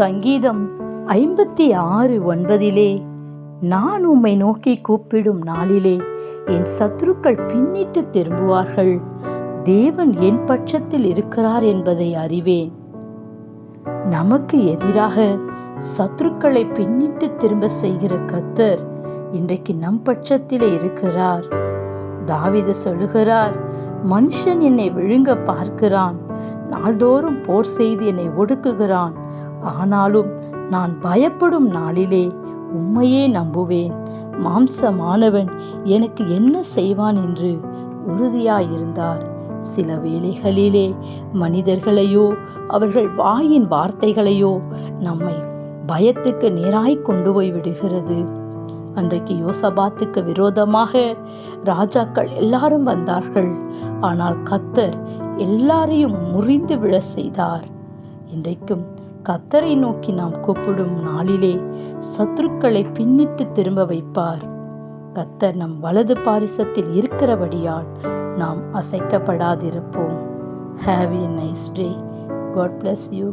சங்கீதம் 56:9 நான் உம்மை நோக்கி கூப்பிடும் நாளிலே என் சத்துருக்கள் பின்னிட்டு திரும்புவார்கள். தேவன் என் பட்சத்தில் இருக்கிறார் என்பதை அறிவேன். நமக்கு எதிராக சத்துருக்களை பின்னிட்டு திரும்ப செய்கிற கர்த்தர் இன்றைக்கு நம் பட்சத்திலே இருக்கிறார். தாவீது சொல்லுகிறார், மனுஷன் என்னை விழுங்க பார்க்கிறான், நாள்தோறும் போர் செய்து என்னை ஒடுக்குகிறான். ஆனாலும் நான் பயப்படும் நாளிலே உம்மையே நம்புவேன். மாம்சமானவன் எனக்கு என்ன செய்வான் என்று உறுதியாயிருந்தார். சில வேளைகளிலே மனிதர்களையோ அவர்கள் வாயின் வார்த்தைகளையோ நம்மை பயத்துக்கு நேராய் கொண்டு போய் விடுகிறது. அன்றைக்கு யோசபாத்துக்கு விரோதமாக ராஜாக்கள் எல்லாரும் வந்தார்கள். ஆனால் கர்த்தர் எல்லாரையும் முறிந்து விழ செய்தார். இன்றைக்கும் கர்த்தரை நோக்கி நாம் கூப்பிடும் நாளிலே சத்துருக்களை பின்னிட்டு திரும்ப வைப்பார். கர்த்தர் நம் வலது பாரிசத்தில் இருக்கிறபடியால் நாம் அசைக்கப்படாதிருப்போம். Have a nice day. God bless you.